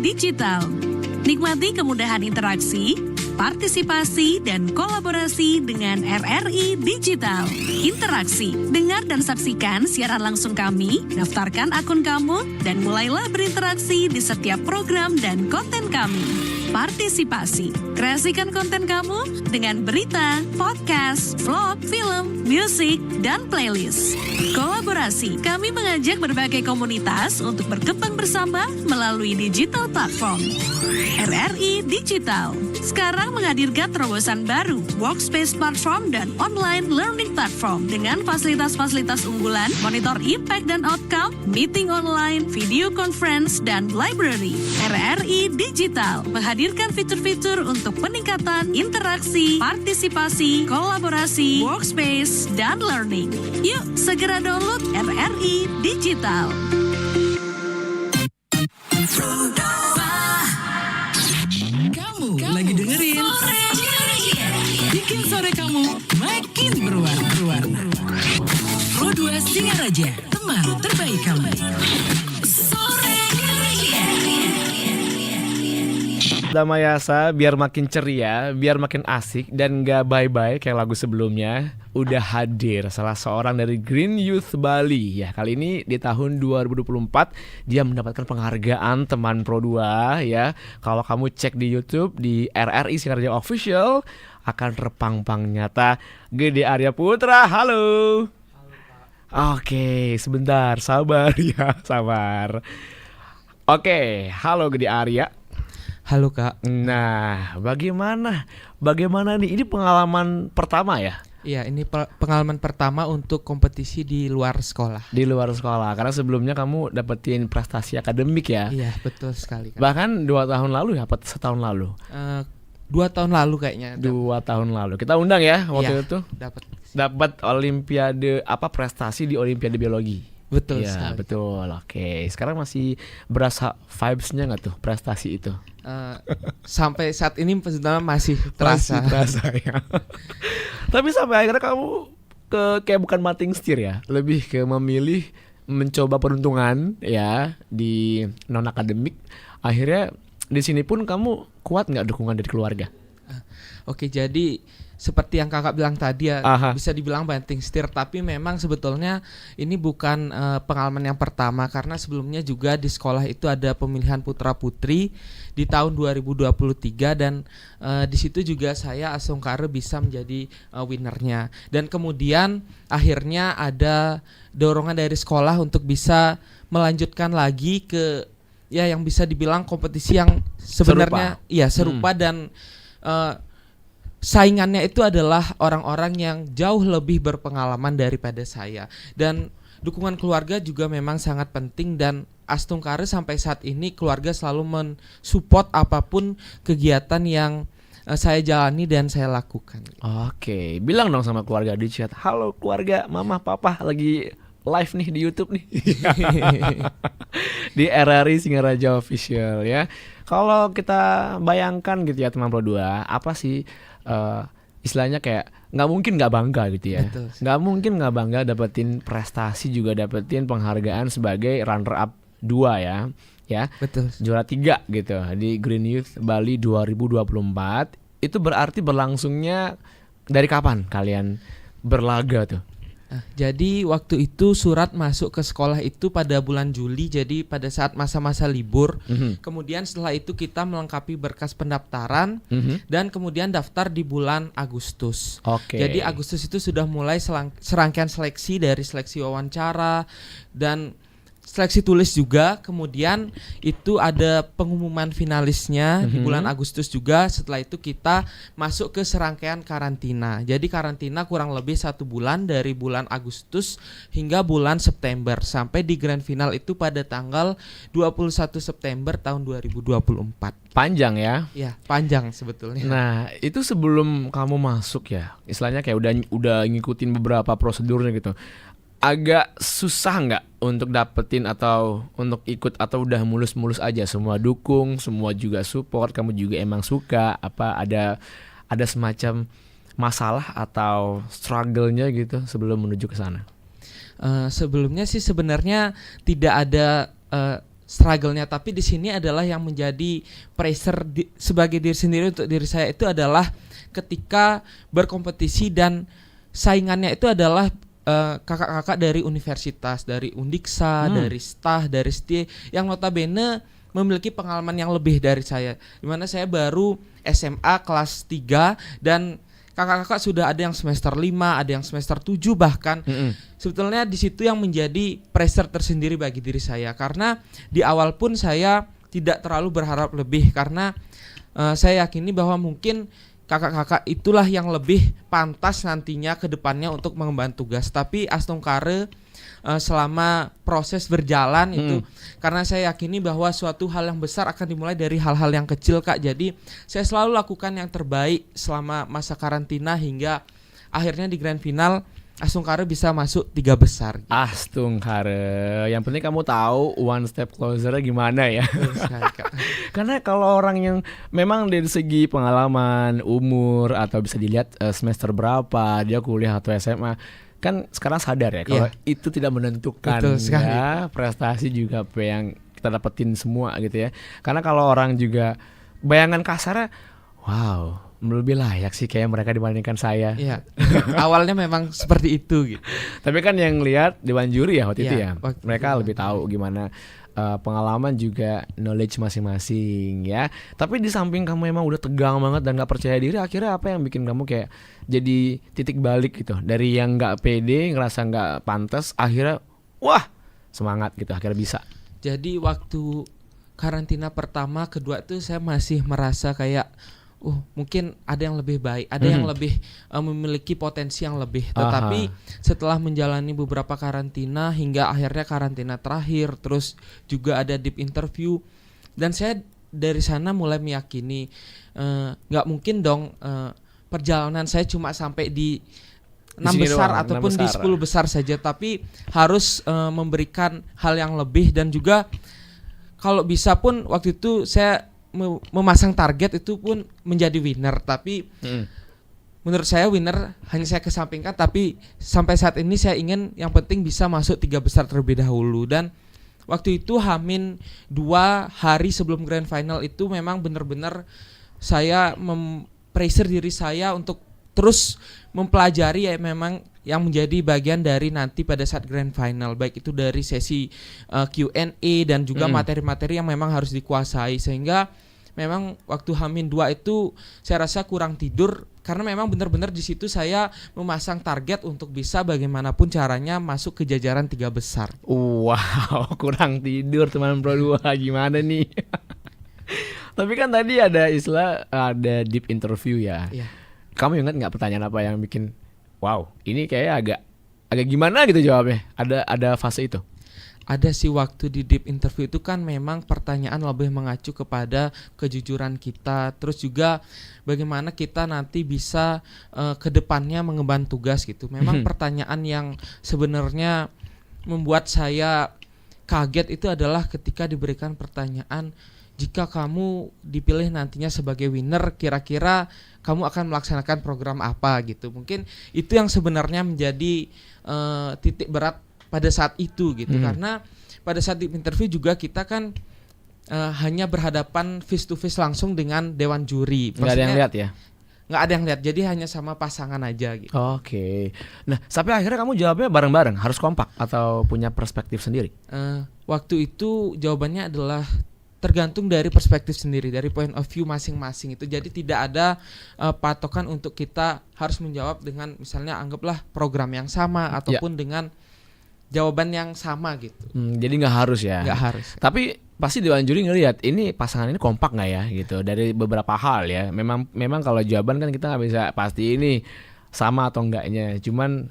Digital. Nikmati kemudahan interaksi, partisipasi, dan kolaborasi dengan RRI Digital. Interaksi, dengar dan saksikan siaran langsung kami, daftarkan akun kamu, dan mulailah berinteraksi di setiap program dan konten kami. Partisipasi, kreasikan konten kamu dengan berita, podcast, vlog, film, musik, dan playlist. Kolaborasi, kami mengajak berbagai komunitas untuk berkembang bersama melalui digital platform. RRI Digital sekarang menghadirkan terobosan baru, workspace platform dan online learning platform dengan fasilitas-fasilitas unggulan, monitor impact dan outcome, meeting online, video conference, dan library. RRI Digital menghadirkan fitur-fitur untuk peningkatan interaksi, partisipasi, kolaborasi, workspace, dan learning. Yuk segera download RRI Digital. Kamu lagi dengerin bikin sore kamu makin berwarna. Pro 2 Singaraja, teman terbaik kamu. Damayasa biar makin ceria, biar makin asik dan gak bye-bye kayak lagu sebelumnya, udah hadir salah seorang dari Green Youth Bali. Ya, kali ini di tahun 2024 dia mendapatkan penghargaan teman Pro 2 ya. Kalau kamu cek di YouTube di RRI Singaraja Official akan terpampang nyata Gede Arya Putra. Halo. Oke, sebentar, sabar ya, sabar. Oke, halo Gede Arya. Halo Kak. Nah, bagaimana nih? Ini pengalaman pertama ya? Iya, ini pengalaman pertama untuk kompetisi di luar sekolah. Di luar sekolah, karena sebelumnya kamu dapetin prestasi akademik ya? Iya, betul sekali Kak. Bahkan 2 tahun lalu ya, apa setahun lalu? 2 tahun lalu kayaknya. 2 tahun lalu. Kita undang ya waktu itu? Dapat olimpiade, prestasi di olimpiade biologi. Betul ya, sekali. Betul. Oke, sekarang masih berasa vibes-nya nggak tuh prestasi itu? Sampai saat ini sebenarnya masih terasa. Masih terasa ya. Tapi sampai akhirnya kamu kayak bukan mating setir ya, lebih ke memilih mencoba peruntungan ya di non akademik. Akhirnya di sini pun kamu kuat nggak dukungan dari keluarga? Oke, jadi seperti yang kakak bilang tadi ya, bisa dibilang banting setir, tapi memang sebetulnya ini bukan pengalaman yang pertama, karena sebelumnya juga di sekolah itu ada pemilihan putra putri di tahun 2023 dan di situ juga saya Asungkare bisa menjadi winnernya, dan kemudian akhirnya ada dorongan dari sekolah untuk bisa melanjutkan lagi ke ya yang bisa dibilang kompetisi yang sebenarnya serupa dan saingannya itu adalah orang-orang yang jauh lebih berpengalaman daripada saya, dan dukungan keluarga juga memang sangat penting, dan Asungkare sampai saat ini keluarga selalu mensupport apapun kegiatan yang saya jalani dan saya lakukan. Oke, bilang dong sama keluarga di chat. Halo keluarga, mama papa lagi live nih di YouTube nih. Di RRI Singaraja Official ya. Kalau kita bayangkan gitu ya teman Pro 2, apa sih istilahnya kayak nggak mungkin nggak bangga gitu ya, nggak mungkin nggak bangga dapetin prestasi, juga dapetin penghargaan sebagai runner up 2 ya, betul, juara 3 gitu di Green Youth Bali 2024. Itu berarti berlangsungnya dari kapan kalian berlaga tuh? Jadi waktu itu surat masuk ke sekolah itu pada bulan Juli, jadi pada saat masa-masa libur. Kemudian setelah itu kita melengkapi berkas pendaftaran dan kemudian daftar di bulan Agustus. Jadi Agustus itu sudah mulai serangkaian seleksi, dari seleksi wawancara dan seleksi tulis juga. Kemudian itu ada pengumuman finalisnya di bulan Agustus juga. Setelah itu kita masuk ke serangkaian karantina. Jadi karantina kurang lebih 1 bulan, dari bulan Agustus hingga bulan September, sampai di grand final itu pada tanggal 21 September tahun 2024. Panjang ya? Ya, panjang sebetulnya. Nah, itu sebelum kamu masuk ya, istilahnya kayak udah ngikutin beberapa prosedurnya gitu. Agak susah nggak untuk dapetin atau untuk ikut, atau udah mulus-mulus aja, semua dukung, semua juga support, kamu juga emang suka, apa ada semacam masalah atau struggle-nya gitu sebelum menuju ke sana? Sebelumnya sih sebenarnya tidak ada struggle-nya, tapi di sini adalah yang menjadi pressure sebagai diri sendiri untuk diri saya itu adalah ketika berkompetisi dan saingannya itu adalah kakak-kakak dari universitas, dari Undiksa, dari STAH, dari STI yang notabene memiliki pengalaman yang lebih dari saya. Dimana saya baru SMA kelas 3 dan kakak-kakak sudah ada yang semester 5, ada yang semester 7 bahkan. Sebetulnya di situ yang menjadi pressure tersendiri bagi diri saya, karena di awal pun saya tidak terlalu berharap lebih, karena saya yakini bahwa mungkin kakak-kakak itulah yang lebih pantas nantinya ke depannya untuk mengemban tugas. Tapi astungkare selama proses berjalan itu, karena saya yakini bahwa suatu hal yang besar akan dimulai dari hal-hal yang kecil, Kak. Jadi saya selalu lakukan yang terbaik selama masa karantina hingga akhirnya di grand final Astungkare bisa masuk 3 besar. Astungkare, yang penting kamu tahu one step closer gimana ya. Karena kalau orang yang memang dari segi pengalaman, umur, atau bisa dilihat semester berapa dia kuliah atau SMA, kan sekarang sadar ya kalau itu tidak menentukan ya prestasi juga apa yang kita dapetin semua gitu ya. Karena kalau orang juga bayangan kasarnya, wow, lebih layak sih kayak mereka dibandingkan saya. Iya. Awalnya memang seperti itu gitu. Tapi kan yang lihat Dewan Juri ya waktu itu ya. Mereka lebih tahu gimana pengalaman juga knowledge masing-masing ya. Tapi di samping kamu emang udah tegang banget dan gak percaya diri, akhirnya apa yang bikin kamu kayak jadi titik balik gitu? Dari yang gak pede, ngerasa gak pantas, akhirnya wah semangat gitu, akhirnya bisa. Jadi waktu karantina pertama, kedua tuh saya masih merasa kayak mungkin ada yang lebih baik, ada yang lebih memiliki potensi yang lebih. Tetapi setelah menjalani beberapa karantina hingga akhirnya karantina terakhir, terus juga ada deep interview, dan saya dari sana mulai meyakini nggak mungkin dong perjalanan saya cuma sampai di 6 besar doang, ataupun 6 besar. Di 10 besar saja, tapi harus memberikan hal yang lebih. Dan juga kalau bisa pun waktu itu saya memasang target itu pun menjadi winner, tapi menurut saya winner hanya saya kesampingkan. Tapi sampai saat ini saya ingin yang penting bisa masuk 3 besar terlebih dahulu. Dan waktu itu Hamin 2 hari sebelum grand final itu memang benar-benar saya pressure diri saya untuk terus mempelajari ya, memang yang menjadi bagian dari nanti pada saat grand final, baik itu dari sesi Q&A dan juga materi-materi yang memang harus dikuasai. Sehingga memang waktu Hamin 2 itu saya rasa kurang tidur, karena memang benar-benar di situ saya memasang target untuk bisa bagaimanapun caranya masuk ke jajaran 3 besar. Wow, kurang tidur teman Pro 2, gimana nih? Tapi kan tadi ada istilah, ada deep interview ya. Kamu ingat nggak pertanyaan apa yang bikin wow, ini kayak agak gimana gitu jawabnya? Ada fase itu? Ada sih, waktu di deep interview itu kan memang pertanyaan lebih mengacu kepada kejujuran kita, terus juga bagaimana kita nanti bisa ke depannya mengemban tugas gitu. Memang pertanyaan yang sebenarnya membuat saya kaget itu adalah ketika diberikan pertanyaan, jika kamu dipilih nantinya sebagai winner, kira-kira kamu akan melaksanakan program apa gitu. Mungkin itu yang sebenarnya menjadi titik berat pada saat itu gitu. Karena pada saat di interview juga kita kan hanya berhadapan face to face langsung dengan dewan juri. Nggak ada yang lihat ya? Nggak ada yang lihat, jadi hanya sama pasangan aja gitu. Oke. Nah, sampai akhirnya kamu jawabnya bareng-bareng, harus kompak atau punya perspektif sendiri? Waktu itu jawabannya adalah tergantung dari perspektif sendiri, dari point of view masing-masing itu. Jadi tidak ada patokan untuk kita harus menjawab dengan misalnya anggaplah program yang sama ataupun dengan jawaban yang sama gitu. Jadi nggak harus ya? Nggak harus. Tapi pasti dewan juri ngelihat ini pasangan ini kompak nggak ya gitu dari beberapa hal ya. Memang kalau jawaban kan kita nggak bisa pasti ini sama atau enggaknya. Cuman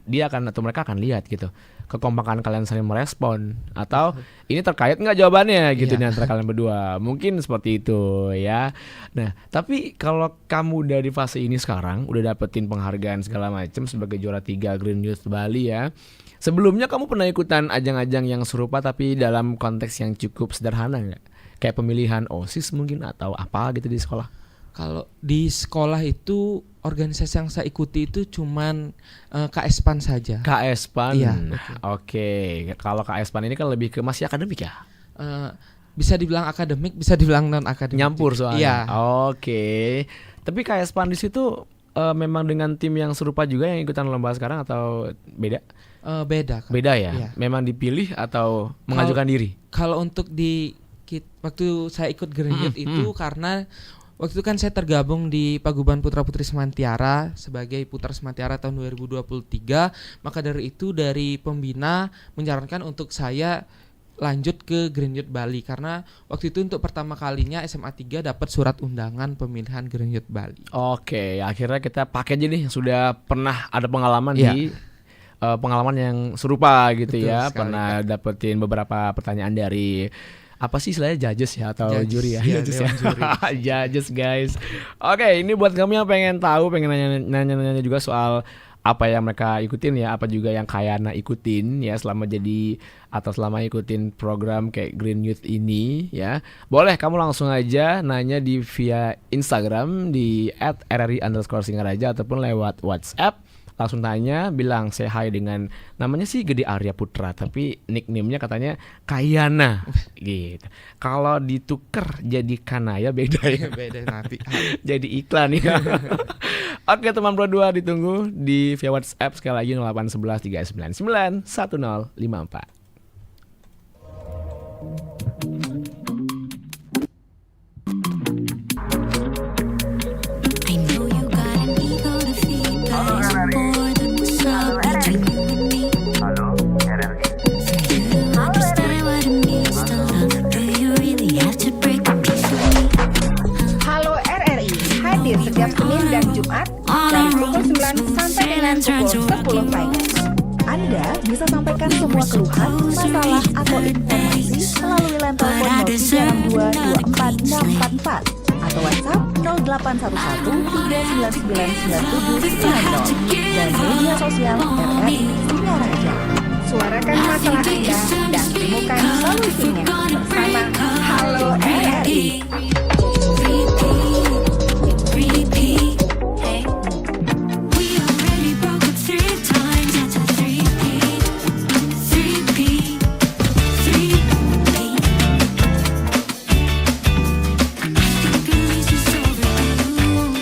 dia akan atau mereka akan lihat gitu kekompakan kalian saling merespon, atau ini terkait nggak jawabannya gitu nih antara kalian berdua. Mungkin seperti itu ya. Nah, tapi kalau kamu udah di fase ini sekarang, udah dapetin penghargaan segala macam sebagai juara 3 Green Youth Bali ya. Sebelumnya kamu pernah ikutan ajang-ajang yang serupa tapi dalam konteks yang cukup sederhana nggak? Kayak pemilihan OSIS mungkin atau apa gitu di sekolah? Kalau di sekolah itu organisasi yang saya ikuti itu cuman KS PAN saja. KS PAN. Iya. Oke. Kalau KS PAN ini kan lebih ke masih akademik ya? bisa dibilang akademik, bisa dibilang non akademik. Nyampur soalnya. Iya. Oke. Tapi kayak Spandis itu memang dengan tim yang serupa juga yang ikutan lomba sekarang atau beda? Beda. Kak. Beda ya. Iya. Memang dipilih atau mengajukan diri? Kalau untuk waktu saya ikut Green Youth itu karena waktu itu kan saya tergabung di Paguyuban Putra Putri Semantiara sebagai Putra Semantiara tahun 2023. Maka dari itu dari pembina menyarankan untuk saya lanjut ke Green Youth Bali karena waktu itu untuk pertama kalinya SMA 3 dapat surat undangan pemilihan Green Youth Bali. Oke, akhirnya kita pakai aja nih yang sudah pernah ada pengalaman Iya. di pengalaman yang serupa gitu. Betul ya. sekali, Pernah dapetin beberapa pertanyaan dari apa sih istilahnya judges ya atau Judges, juri ya? iya, Judges dewan juri. Judges guys. Oke, ini buat kamu yang pengen tahu, pengen nanya-nanya juga soal apa yang mereka ikutin ya, apa juga yang Kayana ikutin ya selama jadi atau selama ikutin program kayak Green Youth ini ya. Boleh kamu langsung aja nanya di via Instagram di @rri_singaraja ataupun lewat WhatsApp. Langsung tanya, bilang say hi dengan namanya sih Gede Arya Putra tapi nickname-nya katanya Kayana gitu. Kalau dituker jadi Kanaya beda ya. Beda nanti. Jadi iklan ya. Oke teman Pro 2 ditunggu di via WhatsApp sekali lagi 0811 399 1054. I know you got an ego to feed, but it's more than what's up between you and me. For you to understand what it means to love, do you really have to break a piece of me? Halo RRI, hadir setiap Senin dan Jumat dari pukul 9 sampai dengan pukul 10 pagi. Anda bisa sampaikan semua keluhan, masalah, atau informasi melalui line telepon 0362 24 644 atau WhatsApp 0811 3999790 dan media sosial RRI Singaraja. Suarakan masalah Anda dan temukan solusinya bersama Halo RRI. Repeat, hey. We already broke up 3 times, that's a repeat. I think at least it's overdue.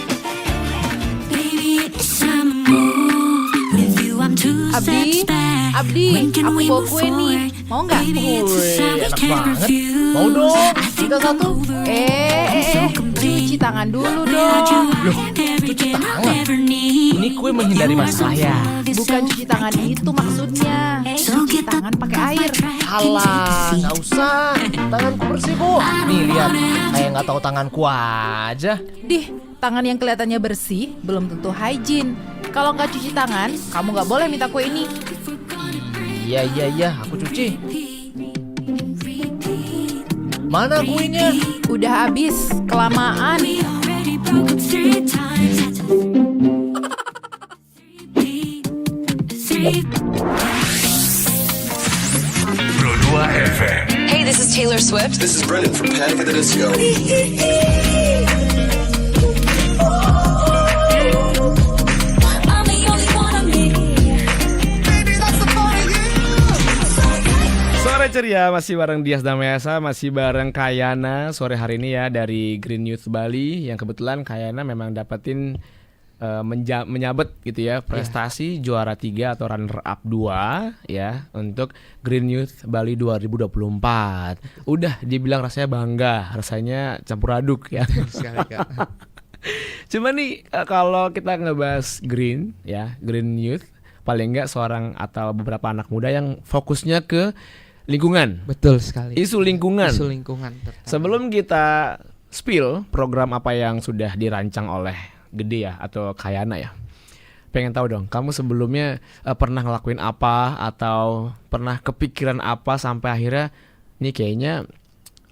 Baby, it's time to move. With you I'm 2 steps back. When can aku we bawa move kue nih. forward? Mau nggak? Baby, it's a sign we Enak can't banget. refuse. Mau dong. I think Kita I'm satu. over it. Cuci tangan dulu Without you, dong. everything I tangan? ever need. Ini kue menghindari masalah ya. Bukan Bukan cuci tangan itu maksudnya. Cuci tangan pakai air. Alah, nggak usah. Tanganku bersih, Bu. Nih, lihat. Kayak nggak tahu tanganku aja. Dih, tangan yang kelihatannya bersih belum tentu hygiene. Kalau nggak cuci tangan, kamu nggak boleh minta kue ini. Iya, aku cuci. Mana kuenya? Udah habis, kelamaan. Already broke up 3 times. That's a repeat. Pro 2 FM. Hey, this is Taylor Swift. This is Brendan from Panic at the Disco. I'm the only one I need. Sore ceria masih bareng Dias Damayasa, masih bareng Kayana sore hari ini ya dari Green Youth Bali yang kebetulan Kayana memang dapetin menyabet gitu ya prestasi juara 3 atau runner up 2 ya untuk Green Youth Bali 2024. Udah dibilang rasanya bangga, rasanya campur aduk ya. Sekali, Kak. Cuma nih kalau kita ngebahas Green ya, Green Youth paling enggak seorang atau beberapa anak muda yang fokusnya ke lingkungan. Betul sekali. Isu lingkungan. Isu lingkungan. pertama. Sebelum kita spill program apa yang sudah dirancang oleh Gede ya atau Kayana ya. Pengen tahu dong, kamu sebelumnya pernah ngelakuin apa atau pernah kepikiran apa sampai akhirnya nih kayaknya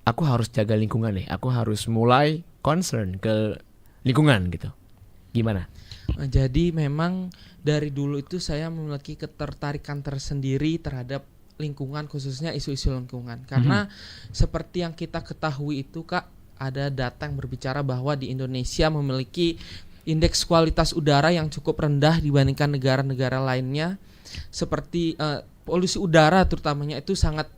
aku harus jaga lingkungan nih. Aku harus mulai concern ke lingkungan gitu. Gimana? Jadi memang dari dulu itu saya memiliki ketertarikan tersendiri terhadap lingkungan, khususnya isu-isu lingkungan. Karena seperti yang kita ketahui itu, Kak, ada data yang berbicara bahwa di Indonesia memiliki indeks kualitas udara yang cukup rendah dibandingkan negara-negara lainnya. Seperti polusi udara terutamanya itu sangat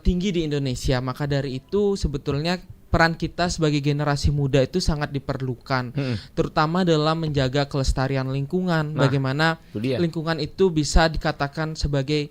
tinggi di Indonesia. Maka dari itu sebetulnya peran kita sebagai generasi muda itu sangat diperlukan, terutama dalam menjaga kelestarian lingkungan. Bagaimana lingkungan itu bisa dikatakan sebagai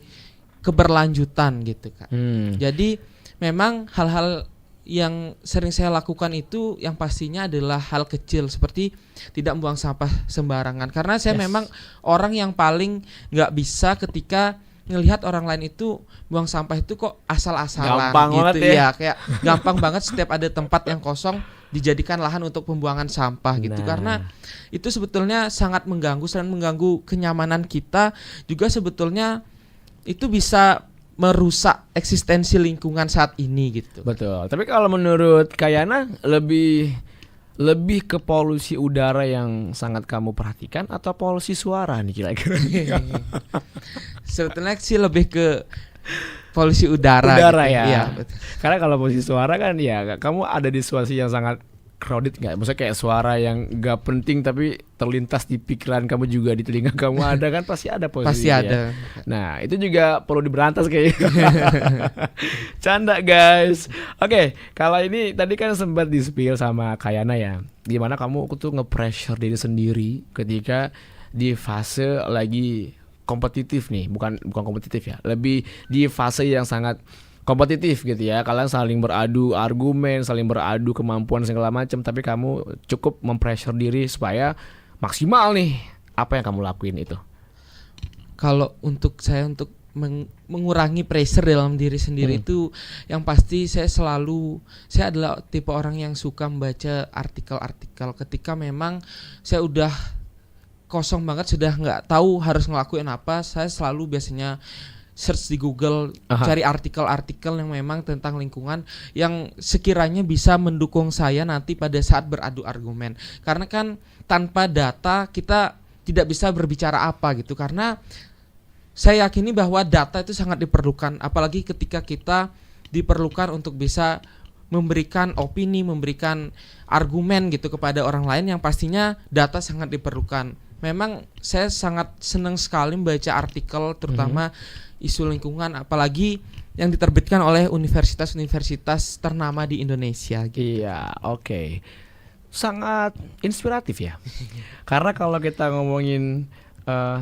keberlanjutan gitu Kak. Jadi memang hal-hal yang sering saya lakukan itu yang pastinya adalah hal kecil seperti tidak membuang sampah sembarangan. Karena saya memang orang yang paling nggak bisa ketika ngelihat orang lain itu buang sampah itu kok asal-asalan gampang gitu banget ya. Kayak gampang banget setiap ada tempat yang kosong dijadikan lahan untuk pembuangan sampah gitu. Karena itu sebetulnya sangat mengganggu dan mengganggu kenyamanan kita, juga sebetulnya itu bisa merusak eksistensi lingkungan saat ini gitu. Betul. Tapi kalau menurut Kayana lebih ke polusi udara yang sangat kamu perhatikan atau polusi suara nih kira-kira? Sebetulnya sih lebih ke polusi udara gitu. ya. Iya, betul. Karena kalau polusi suara kan ya kamu ada di situasi yang sangat crowded nggak? Maksudnya kayak suara yang nggak penting tapi terlintas di pikiran kamu juga di telinga kamu ada kan, pasti ada posisi. Pasti ada. Nah itu juga perlu diberantas kayaknya. Canda guys. Oke, kalau ini tadi kan sempat di-spill sama Kayana ya, gimana kamu tuh nge-pressure diri sendiri ketika di fase lagi kompetitif nih, bukan kompetitif ya, lebih di fase yang sangat kompetitif gitu ya. Kalian saling beradu argumen, saling beradu kemampuan segala macam, tapi kamu cukup mempressure diri supaya maksimal nih. Apa yang kamu lakuin itu? Kalau untuk saya untuk mengurangi pressure dalam diri sendiri itu yang pasti saya adalah tipe orang yang suka membaca artikel-artikel ketika memang saya udah kosong banget, sudah nggak tahu harus ngelakuin apa. Saya selalu biasanya search di Google, cari artikel-artikel yang memang tentang lingkungan yang sekiranya bisa mendukung saya nanti pada saat beradu argumen. Karena kan tanpa data kita tidak bisa berbicara apa gitu. Karena saya yakini bahwa data itu sangat diperlukan, apalagi ketika kita diperlukan untuk bisa memberikan opini, memberikan argumen gitu kepada orang lain, yang pastinya data sangat diperlukan. Memang saya sangat senang sekali membaca artikel terutama isu lingkungan, apalagi yang diterbitkan oleh universitas-universitas ternama di Indonesia gitu. Iya, oke. Sangat inspiratif ya. Karena kalau kita ngomongin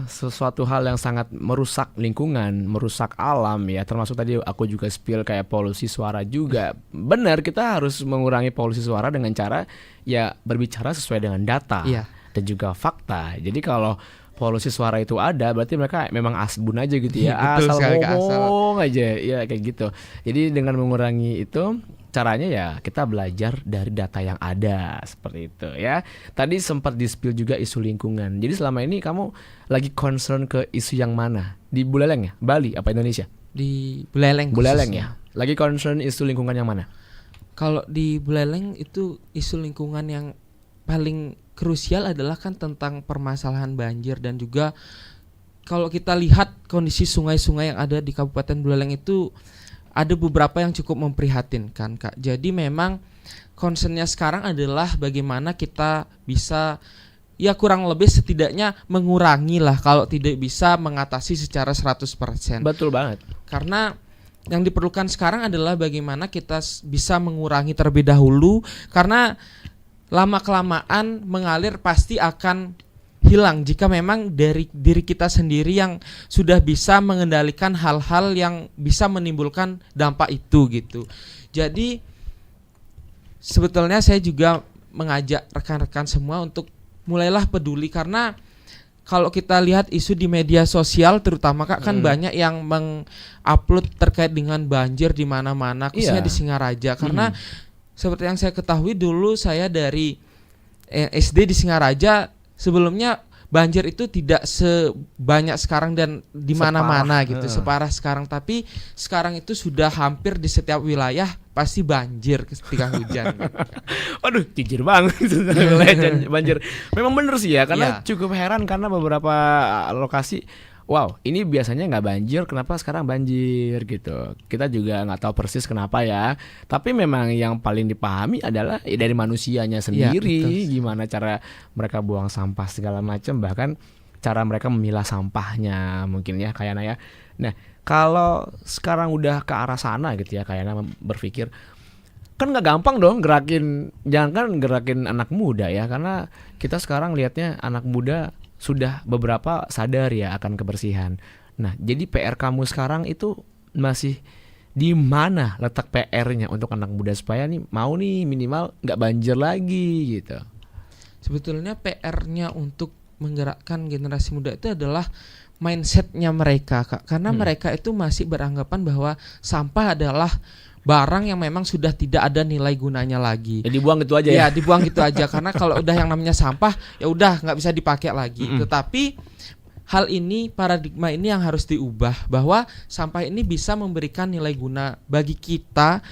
sesuatu hal yang sangat merusak lingkungan, merusak alam ya, termasuk tadi aku juga spill kayak polusi suara juga. Benar, kita harus mengurangi polusi suara dengan cara ya berbicara sesuai dengan data dan juga fakta. Jadi kalau polusi suara itu ada, berarti mereka memang asbun aja gitu ya. Asal ngomong aja ya kayak gitu. Jadi dengan mengurangi itu caranya ya kita belajar dari data yang ada seperti itu ya. Tadi sempat di-spill juga isu lingkungan. Jadi selama ini kamu lagi concern ke isu yang mana? Di Buleleng ya? Bali apa Indonesia? Di Buleleng. Buleleng ya. Lagi concern isu lingkungan yang mana? Kalau di Buleleng itu isu lingkungan yang paling krusial adalah kan tentang permasalahan banjir, dan juga kalau kita lihat kondisi sungai-sungai yang ada di Kabupaten Buleleng itu ada beberapa yang cukup memprihatinkan, Kak. Jadi memang concernnya sekarang adalah bagaimana kita bisa ya kurang lebih setidaknya mengurangi lah, kalau tidak bisa mengatasi secara 100%. Betul banget. Karena yang diperlukan sekarang adalah bagaimana kita bisa mengurangi terlebih dahulu, karena lama-kelamaan mengalir pasti akan hilang jika memang dari diri kita sendiri yang sudah bisa mengendalikan hal-hal yang bisa menimbulkan dampak itu gitu. Jadi sebetulnya saya juga mengajak rekan-rekan semua untuk mulailah peduli, karena kalau kita lihat isu di media sosial terutama Kak, kan banyak yang mengupload terkait dengan banjir di mana-mana, khususnya di Singaraja. Karena seperti yang saya ketahui dulu, saya dari SD di Singaraja, sebelumnya banjir itu tidak sebanyak sekarang dan di mana-mana gitu, separah sekarang. Tapi sekarang itu sudah hampir di setiap wilayah pasti banjir ketika hujan. Aduh, jujur banget banjir. Memang bener sih ya, karena cukup heran karena beberapa lokasi, wow, ini biasanya nggak banjir, kenapa sekarang banjir gitu. Kita juga nggak tahu persis kenapa ya. Tapi memang yang paling dipahami adalah dari manusianya sendiri, gimana cara mereka buang sampah segala macam. Bahkan cara mereka memilah sampahnya mungkin ya Kayana ya. Nah, kalau sekarang udah ke arah sana gitu ya Kayana berpikir, kan nggak gampang dong jangan kan gerakin anak muda ya, karena kita sekarang lihatnya anak muda sudah beberapa sadar ya akan kebersihan. Nah, jadi PR kamu sekarang itu masih di mana letak PR-nya untuk anak muda supaya nih mau nih minimal nggak banjir lagi gitu. Sebetulnya PR-nya untuk menggerakkan generasi muda itu adalah mindset-nya mereka, Kak. Karena mereka itu masih beranggapan bahwa sampah adalah barang yang memang sudah tidak ada nilai gunanya lagi. Ya dibuang gitu aja ya. Ya, dibuang gitu aja karena kalau udah yang namanya sampah ya udah nggak bisa dipakai lagi. Tetapi hal ini, paradigma ini yang harus diubah, bahwa sampah ini bisa memberikan nilai guna bagi kita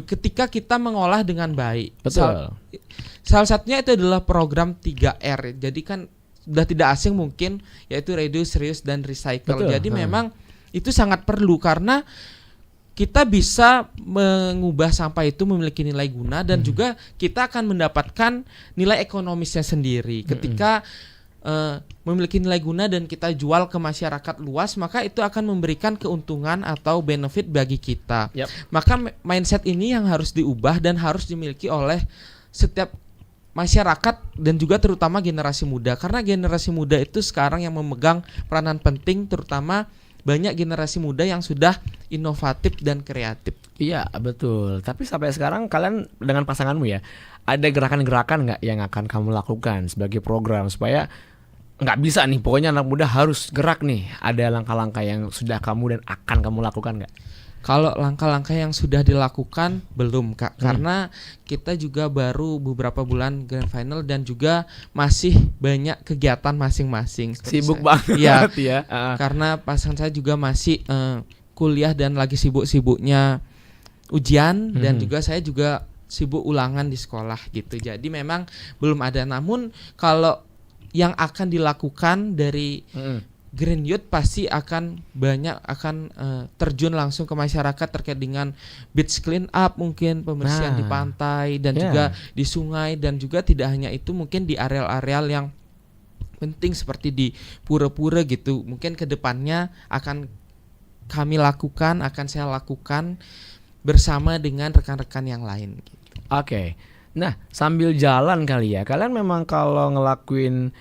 ketika kita mengolah dengan baik. Betul. Salah satunya itu adalah program 3R. Jadi kan sudah tidak asing mungkin, yaitu reduce, reuse, dan recycle. Betul. Jadi memang itu sangat perlu karena kita bisa mengubah sampah itu memiliki nilai guna dan juga kita akan mendapatkan nilai ekonomisnya sendiri. Ketika memiliki nilai guna dan kita jual ke masyarakat luas, maka itu akan memberikan keuntungan atau benefit bagi kita. Maka mindset ini yang harus diubah dan harus dimiliki oleh setiap masyarakat dan juga terutama generasi muda, karena generasi muda itu sekarang yang memegang peranan penting, terutama banyak generasi muda yang sudah inovatif dan kreatif. Iya betul. Tapi sampai sekarang kalian dengan pasanganmu ya, ada gerakan-gerakan nggak yang akan kamu lakukan sebagai program supaya nggak bisa nih, pokoknya anak muda harus gerak nih. Ada langkah-langkah yang sudah kamu dan akan kamu lakukan nggak? Kalau langkah-langkah yang sudah dilakukan belum, Kak, karena kita juga baru beberapa bulan grand final dan juga masih banyak kegiatan masing-masing. Sibuk banget ya. Karena pasangan saya juga masih kuliah dan lagi sibuk-sibuknya ujian dan juga saya juga sibuk ulangan di sekolah gitu. Jadi memang belum ada. Namun kalau yang akan dilakukan dari Green Youth pasti akan terjun langsung ke masyarakat terkait dengan beach clean up, mungkin pembersihan di pantai dan juga di sungai, dan juga tidak hanya itu, mungkin di areal-areal yang penting seperti di pura-pura gitu. Mungkin kedepannya akan kami lakukan, akan saya lakukan bersama dengan rekan-rekan yang lain gitu. Oke. Nah, sambil jalan kali ya, kalian memang kalau ngelakuin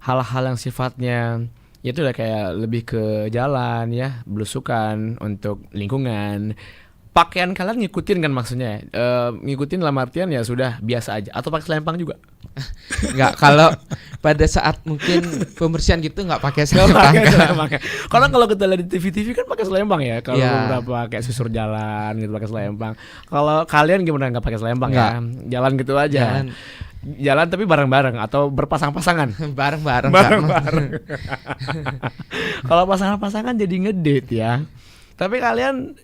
hal-hal yang sifatnya ya itu udah kayak lebih ke jalan ya, belusukan untuk lingkungan, pakaian kalian ngikutin kan maksudnya? Ngikutin dalam artian ya sudah biasa aja, atau pakai selempang juga? Enggak, kalau pada saat mungkin pembersihan gitu enggak pakai selempang. Karena kalau kita lihat di TV-TV kan pakai selempang ya. Kalau beberapa kayak susur jalan gitu pakai selempang. Kalau kalian gimana, nggak pakai selempang ya? Jalan gitu aja. Jalan tapi bareng-bareng atau berpasang-pasangan? Bareng-bareng. Kalau pasangan-pasangan jadi ngedate ya. Tapi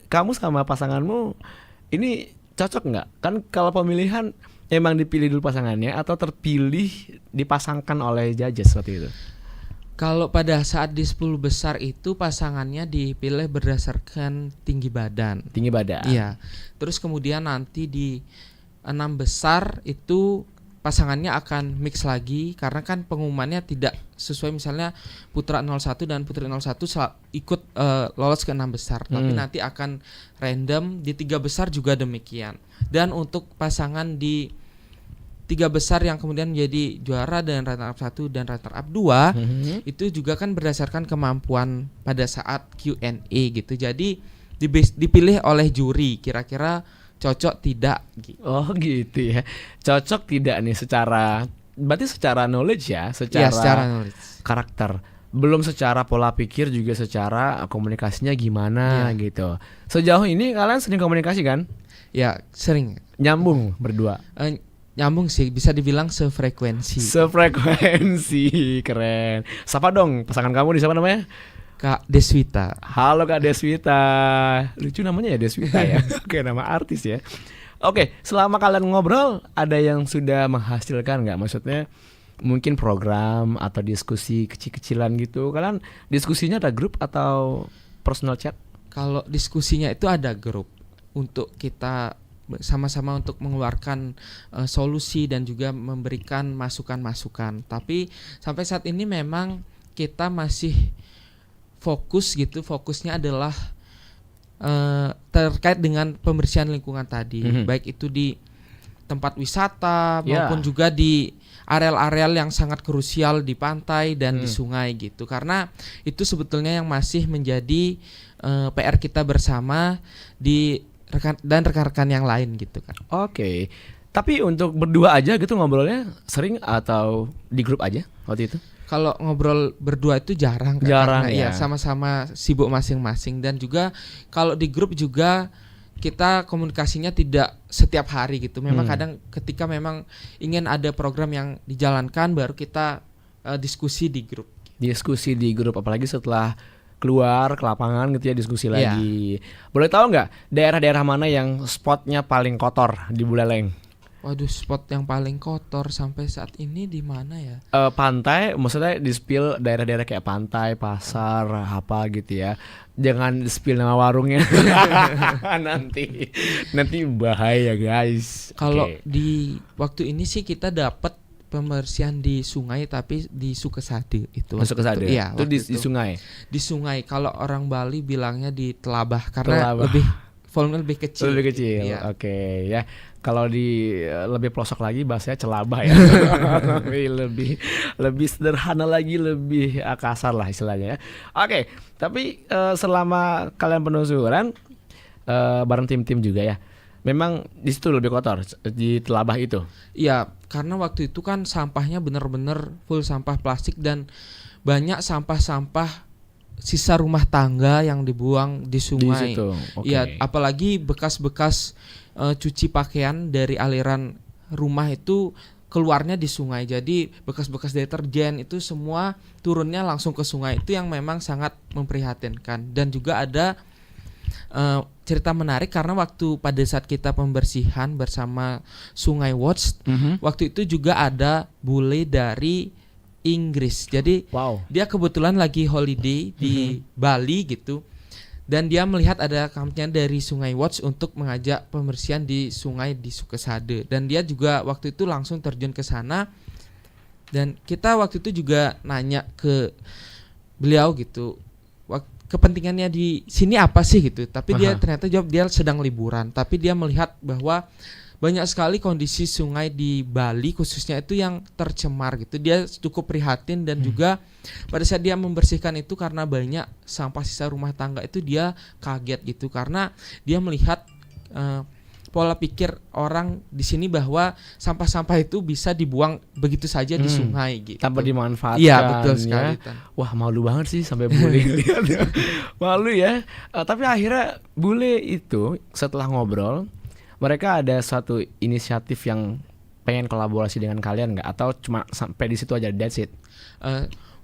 kamu sama pasanganmu ini cocok nggak? Kan kalau pemilihan emang dipilih dulu pasangannya atau terpilih dipasangkan oleh judges seperti itu? Kalau pada saat di 10 besar itu pasangannya dipilih berdasarkan tinggi badan. Tinggi badan. Iya. Terus kemudian nanti di 6 besar itu pasangannya akan mix lagi, karena kan pengumumannya tidak sesuai, misalnya putra 01 dan putri 01 ikut lolos ke 6 besar, tapi nanti akan random. Di 3 besar juga demikian. Dan untuk pasangan di 3 besar yang kemudian menjadi juara dan runner up 1 dan runner up 2 itu juga kan berdasarkan kemampuan pada saat Q&A gitu. Jadi dipilih oleh juri kira-kira cocok tidak gitu. Oh gitu ya. Cocok tidak nih berarti secara knowledge ya, secara knowledge, karakter. Belum secara pola pikir, juga secara komunikasinya gimana gitu. Sejauh ini kalian sering komunikasi kan? Ya, sering. Nyambung berdua? Nyambung sih, bisa dibilang sefrekuensi. Keren. Siapa dong pasangan kamu, siapa namanya? Kak Deswita. Halo Kak Deswita. Lucu namanya ya, Deswita ya. Oke, nama artis ya. Oke, selama kalian ngobrol ada yang sudah menghasilkan nggak? Maksudnya mungkin program atau diskusi kecil-kecilan gitu. Kalian diskusinya ada grup atau personal chat? Kalau diskusinya itu ada grup untuk kita sama-sama untuk mengeluarkan solusi dan juga memberikan masukan-masukan. Tapi sampai saat ini memang kita masih fokusnya adalah terkait dengan pembersihan lingkungan tadi, baik itu di tempat wisata maupun juga di areal-areal yang sangat krusial di pantai dan di sungai gitu, karena itu sebetulnya yang masih menjadi PR kita bersama di rekan-rekan yang lain gitu kan. Oke. Tapi untuk berdua aja gitu ngobrolnya sering atau di grup aja waktu itu? Kalau ngobrol berdua itu jarang kan, jarang karena ya. Sama-sama sibuk masing-masing, dan juga kalau di grup juga kita komunikasinya tidak setiap hari gitu. Memang kadang ketika memang ingin ada program yang dijalankan baru kita diskusi di grup. Diskusi di grup, apalagi setelah keluar ke lapangan gitu ya, diskusi lagi. Boleh tahu nggak daerah-daerah mana yang spotnya paling kotor di Buleleng? Waduh, spot yang paling kotor sampai saat ini di mana ya? Pantai, maksudnya di spill daerah-daerah kayak pantai, pasar, apa gitu ya. Jangan spill nama warungnya. nanti bahaya guys. Kalau di waktu ini sih kita dapat pembersihan di sungai, tapi di Sukesade itu. Sukesade. Iya, itu di sungai. Di sungai. Kalau orang Bali bilangnya di Telabah karena lebih volume lebih kecil. Lebih kecil. Iya. Oke, ya. Kalau di lebih pelosok lagi bahasanya celabah ya. lebih sederhana lagi, lebih kasar lah istilahnya ya. Oke, tapi selama kalian penelusuran bareng tim-tim juga ya, memang di situ lebih kotor di Telabah itu. Iya, karena waktu itu kan sampahnya benar-benar full sampah plastik dan banyak sampah-sampah sisa rumah tangga yang dibuang di sungai. Iya, apalagi bekas-bekas cuci pakaian dari aliran rumah itu keluarnya di sungai. Jadi bekas-bekas deterjen itu semua turunnya langsung ke sungai. Itu yang memang sangat memprihatinkan. Dan juga ada cerita menarik karena waktu pada saat kita pembersihan bersama Sungai Watch, waktu itu juga ada bule dari Inggris. Jadi dia kebetulan lagi holiday di Bali gitu. Dan dia melihat ada kampanye dari Sungai Watch untuk mengajak pembersihan di sungai di Sukesade. Dan dia juga waktu itu langsung terjun ke sana. Dan kita waktu itu juga nanya ke beliau gitu, kepentingannya di sini apa sih gitu. Tapi dia ternyata jawab dia sedang liburan. Tapi dia melihat bahwa banyak sekali kondisi sungai di Bali khususnya itu yang tercemar gitu. Dia cukup prihatin dan juga pada saat dia membersihkan itu karena banyak sampah sisa rumah tangga itu dia kaget gitu, karena dia melihat pola pikir orang di sini bahwa sampah-sampah itu bisa dibuang begitu saja di sungai gitu. Tanpa dimanfaatkan. Iya, betul sekali. Wah, malu banget sih sampai bule lihat. Malu ya. Tapi akhirnya bule itu setelah ngobrol, mereka ada suatu inisiatif yang pengen kolaborasi dengan kalian nggak? Atau cuma sampai di situ aja, that's it?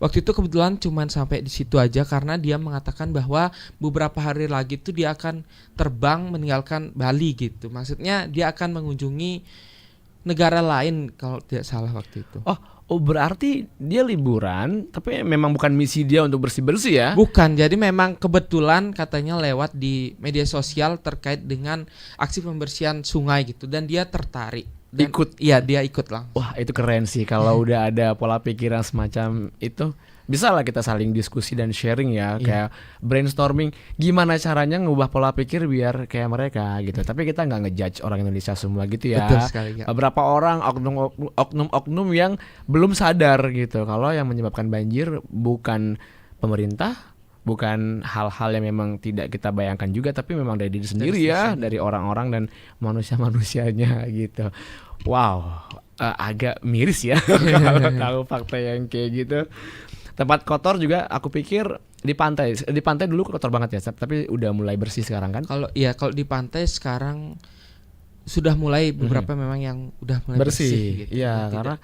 Waktu itu kebetulan cuma sampai di situ aja karena dia mengatakan bahwa beberapa hari lagi itu dia akan terbang meninggalkan Bali gitu. Maksudnya dia akan mengunjungi negara lain kalau tidak salah waktu itu. Oh berarti dia liburan, tapi memang bukan misi dia untuk bersih-bersih ya? Bukan, jadi memang kebetulan katanya lewat di media sosial terkait dengan aksi pembersihan sungai gitu, dan dia tertarik. Dan, ikut? Iya, dia ikut lah. Wah, itu keren sih kalau udah ada pola pikiran semacam itu. Bisa lah kita saling diskusi dan sharing ya, kayak brainstorming gimana caranya ngubah pola pikir biar kayak mereka gitu. Tapi kita nggak ngejudge orang Indonesia semua gitu ya. Betul sekali, ya. Beberapa orang oknum-oknum yang belum sadar gitu kalau yang menyebabkan banjir bukan pemerintah, bukan hal-hal yang memang tidak kita bayangkan juga, tapi memang dari diri sendiri ya, dari orang-orang dan manusia-manusianya gitu. Wow, agak miris ya kalau tahu fakta yang kayak gitu. Tempat kotor juga aku pikir di pantai. Di pantai dulu kotor banget ya, tapi udah mulai bersih sekarang kan? Kalau di pantai sekarang sudah mulai beberapa memang yang udah mulai bersih gitu. Iya, karena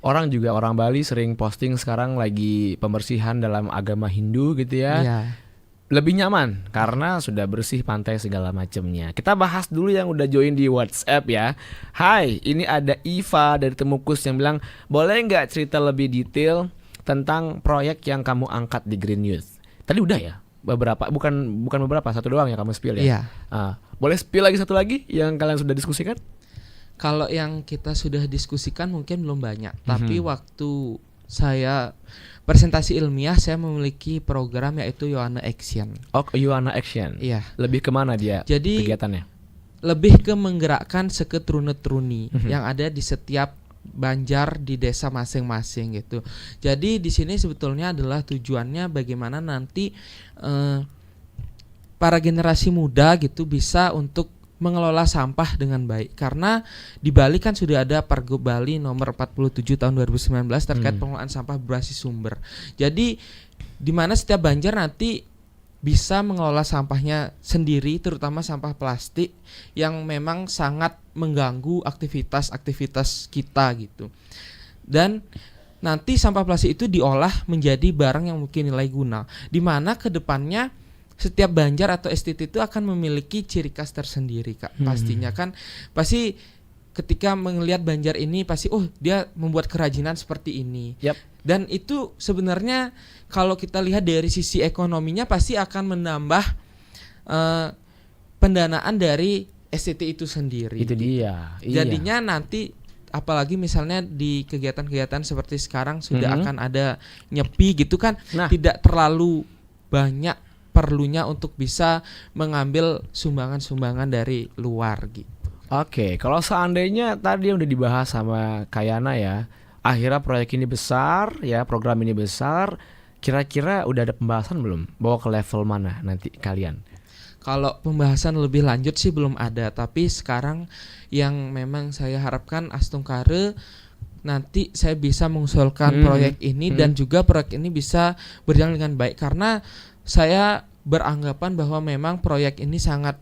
orang Bali sering posting sekarang lagi pembersihan dalam agama Hindu gitu ya. Iya. Lebih nyaman karena sudah bersih pantai segala macamnya. Kita bahas dulu yang udah join di WhatsApp ya. Hai, ini ada Iva dari Temukus yang bilang, boleh nggak cerita lebih detail tentang proyek yang kamu angkat di Green Youth? Tadi udah ya? Beberapa, bukan beberapa, satu doang yang kamu spill ya? Iya. Boleh spill lagi satu lagi yang kalian sudah diskusikan? Kalau yang kita sudah diskusikan mungkin belum banyak, tapi waktu saya presentasi ilmiah, saya memiliki program yaitu Yohana Action. Oh, Yohana Action. Iya. Lebih kemana dia Jadi kegiatannya? lebih ke menggerakkan seketruni-truni yang ada di setiap banjar di desa masing-masing gitu. Jadi di sini sebetulnya adalah tujuannya bagaimana nanti para generasi muda gitu bisa untuk mengelola sampah dengan baik, karena di Bali kan sudah ada Pergub Bali nomor 47 tahun 2019 terkait pengelolaan sampah berbasis sumber. Jadi di mana setiap banjar nanti bisa mengelola sampahnya sendiri, terutama sampah plastik yang memang sangat mengganggu aktivitas kita gitu. Dan nanti sampah plastik itu diolah menjadi barang yang mungkin nilai guna, di mana kedepannya setiap banjar atau STT itu akan memiliki ciri khas tersendiri, Kak. Pastinya kan pasti ketika melihat banjar ini pasti dia membuat kerajinan seperti ini. Yap. Dan itu sebenarnya kalau kita lihat dari sisi ekonominya pasti akan menambah pendanaan dari STT itu sendiri. Itu dia. Iya. Jadinya nanti apalagi misalnya di kegiatan-kegiatan seperti sekarang sudah akan ada nyepi gitu kan, tidak terlalu banyak perlunya untuk bisa mengambil sumbangan-sumbangan dari luar gitu. Oke, kalau seandainya tadi yang udah dibahas sama Kayana ya, akhirnya proyek ini besar ya, program ini besar, kira-kira udah ada pembahasan belum? Bawa ke level mana nanti kalian? Kalau pembahasan lebih lanjut sih belum ada, tapi sekarang yang memang saya harapkan Astungkare nanti saya bisa mengusulkan proyek ini dan juga proyek ini bisa berjalan dengan baik, karena saya beranggapan bahwa memang proyek ini sangat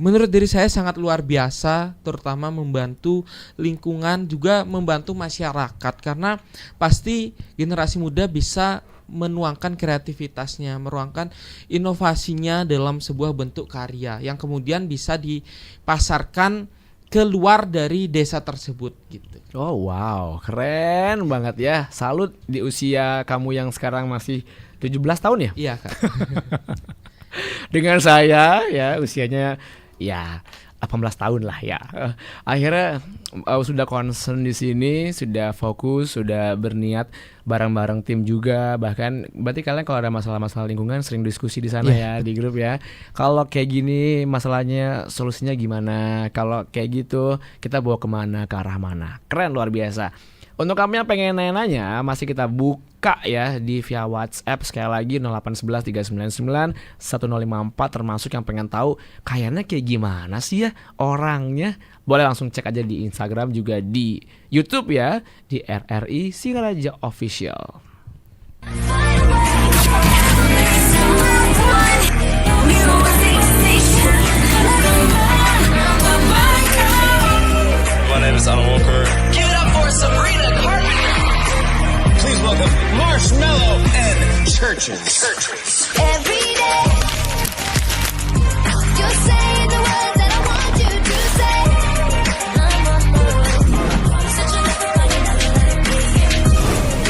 menurut diri saya sangat luar biasa, terutama membantu lingkungan juga membantu masyarakat, karena pasti generasi muda bisa menuangkan kreativitasnya, menuangkan inovasinya dalam sebuah bentuk karya yang kemudian bisa dipasarkan keluar dari desa tersebut gitu. Oh wow, keren banget ya. Salut di usia kamu yang sekarang masih 17 tahun ya? Iya, Kak. Dengan saya ya usianya ya 18 tahun lah ya. Akhirnya sudah concern di sini, sudah fokus, sudah berniat bareng-bareng tim juga. Bahkan berarti kalian kalau ada masalah-masalah lingkungan sering diskusi di sana ya di grup ya. Kalau kayak gini masalahnya solusinya gimana? Kalau kayak gitu kita bawa kemana, ke arah mana? Keren, luar biasa. Untuk kamu yang pengen nanya-nanya, masih kita buka ya di via WhatsApp sekali lagi 0811 399 1054, termasuk yang pengen tahu kayaknya kayak gimana sih ya orangnya. Boleh langsung cek aja di Instagram juga di YouTube ya, di RRI Singaraja Official. My name is Alan Walker. Give it up for Sabrina Carpenter. Please welcome Marshmello and Churches. Every day, you're saying the words that I want you to say.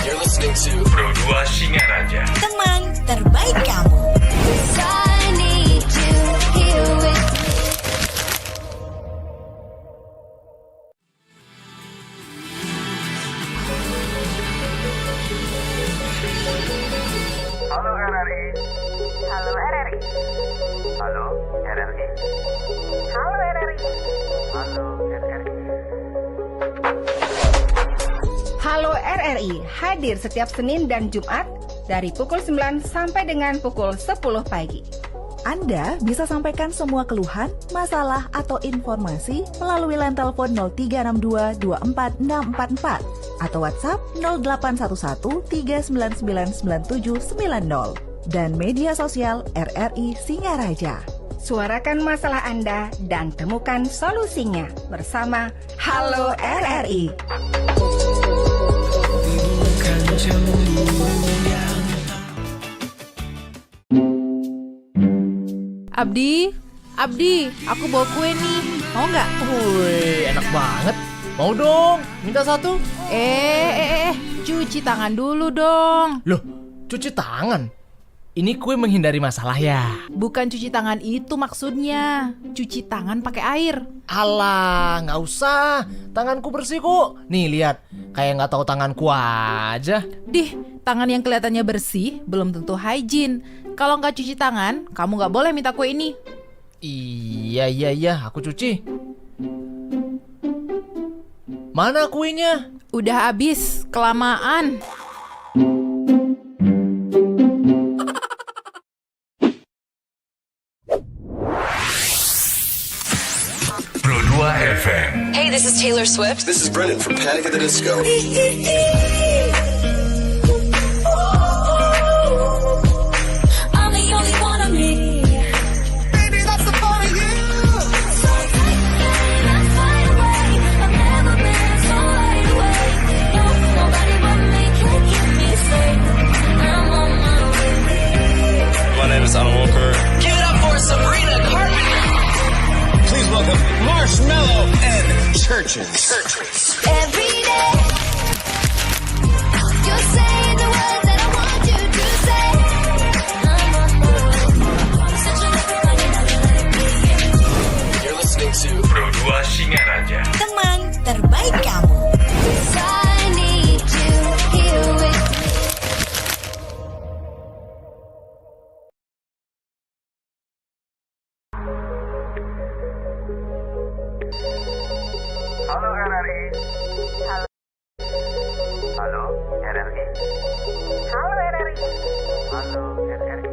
You're listening to Pro 2 Singaraja. Teman terbaik kamu. I need you here with me. Halo RRI. Halo RRI. Halo RRI. Halo RRI. Halo RRI. Halo RRI hadir setiap Senin dan Jumat dari pukul 9 sampai dengan pukul 10 pagi. Anda bisa sampaikan semua keluhan, masalah, atau informasi melalui line telepon 0362 24644 atau WhatsApp 0811 3999790 dan media sosial RRI Singaraja. Suarakan masalah Anda dan temukan solusinya bersama Halo RRI. Abdi, aku bawa kue nih. Mau nggak? Wih, enak banget. Mau dong, minta satu. Cuci tangan dulu dong. Loh, cuci tangan? Ini kue menghindari masalah ya? Bukan cuci tangan itu maksudnya. Cuci tangan pakai air. Alah, nggak usah. Tanganku bersih kok. Nih lihat, kayak nggak tahu tanganku aja. Dih, tangan yang kelihatannya bersih belum tentu hygiene. Kalau nggak cuci tangan, kamu nggak boleh minta kue ini. Iya, aku cuci. Mana kuenya? Udah habis, kelamaan. Pro 2 FM. Hey, this is Taylor Swift. This is Brendan from Panic at the Disco. I'm the only one of me. Baby, that's the part of you. So take me, let's fly away. I've never been so wide awake. No, nobody but me can keep me safe. I'm on my way. My name is Alan Walker. Give it up for Sabrina Carpenter. Please welcome Marshmello and Churches. Every day, you're saying the words that I want you to say. I'm on my way. Such a lovely one, you never let it be. You're listening to Pro 2 Singaraja. Teman terbaik kamu. 'Cause I need you here with me. Halo RRI. Halo RRI. Halo RRI. Halo RRI.